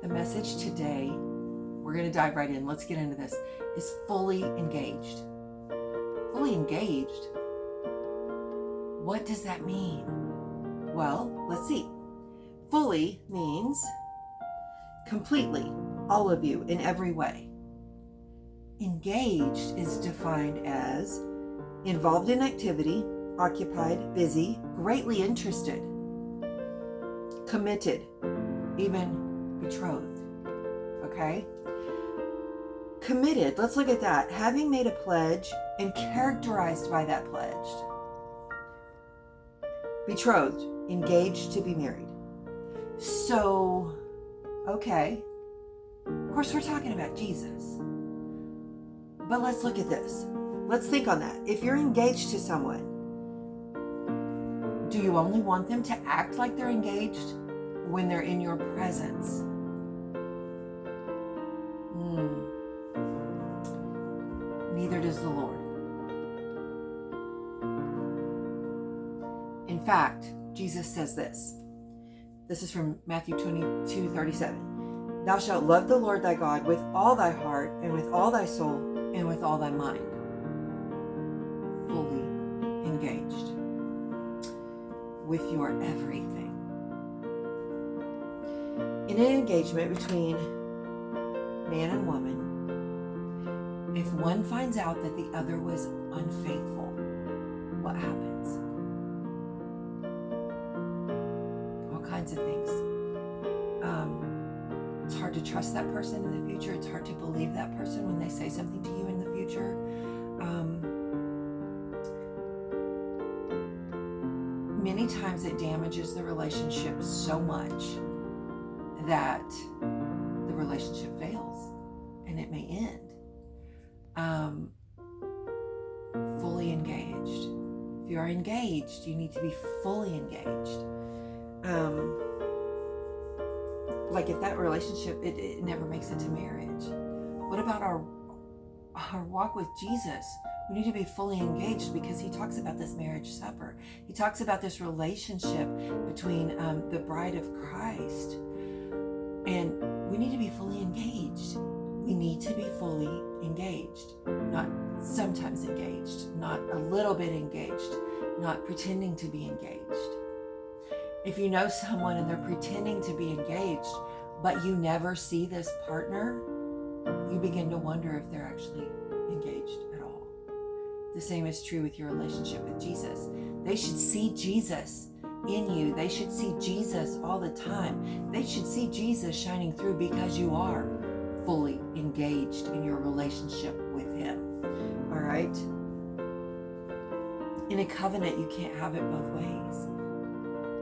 The message today, we're going to dive right in. Let's get into this, is fully engaged. Fully engaged? What does that mean? Well, let's see. Fully means completely, all of you, in every way. Engaged is defined as involved in activity, occupied, busy, greatly interested, committed, even betrothed. Okay? Committed, let's look at that. Having made a pledge and characterized by that pledge. Betrothed, engaged to be married. So, okay. Of course, we're talking about Jesus. But let's look at this. Let's think on that. If you're engaged to someone, do you only want them to act like they're engaged when they're in your presence? Neither does the Lord. In fact, Jesus says this. This is from Matthew 22:37. Thou shalt love the Lord thy God with all thy heart and with all thy soul and with all thy mind. Fully engaged with your everything. In an engagement between man and woman, if one finds out that the other was unfaithful, what happens? All kinds of things. It's hard to trust that person in the future. It's hard to believe that person when they say something to you in the future. Many times it damages the relationship so much that the relationship fails and it may end. Fully engaged. If you are engaged, you need to be fully engaged. Like if that relationship, it never makes it to marriage. What about our walk with Jesus? We need to be fully engaged because he talks about this marriage supper. He talks about this relationship between the bride of Christ. And we need to be fully engaged. We need to be fully engaged, not sometimes engaged, not a little bit engaged, not pretending to be engaged. If you know someone and they're pretending to be engaged, but you never see this partner, you begin to wonder if they're actually engaged at all. The same is true with your relationship with Jesus. They should see Jesus in you. They should see Jesus all the time. They should see Jesus shining through because you are fully engaged in your relationship with him. All right? In a covenant, you can't have it both ways.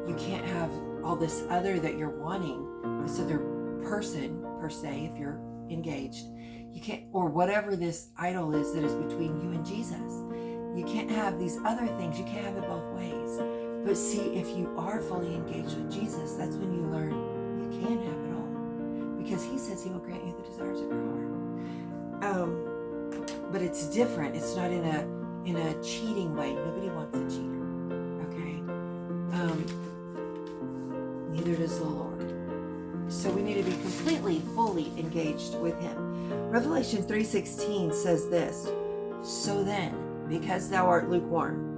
You can't have all this other that you're wanting, this other person per se, if you're engaged. You can't, or whatever this idol is that is between you and Jesus. You can't have these other things. You can't have it both ways. But see, if you are fully engaged with Jesus, that's when you learn you can have it all. Because he says he will grant you the desires of your heart. But it's different. It's not in a cheating way. Nobody wants a cheater. Okay? Neither does the Lord. So we need to be completely, fully engaged with him. Revelation 3:16 says this, so then, because thou art lukewarm,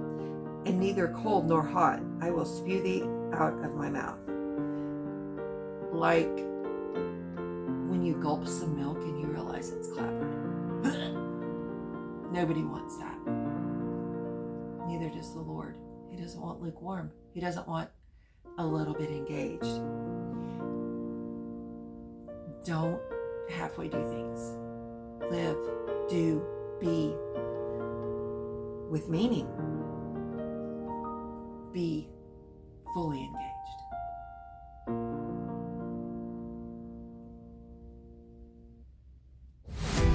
and neither cold nor hot, I will spew thee out of my mouth. Like when you gulp some milk and you realize it's clabbered. Nobody wants that. Neither does the Lord. He doesn't want lukewarm. He doesn't want a little bit engaged. Don't halfway do things. Live, do, be with meaning. Be fully engaged.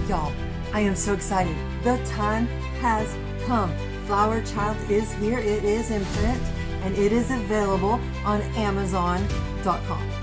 Y'all, I am so excited. The time has come. Flower Child is here. It is in print and it is available on Amazon.com.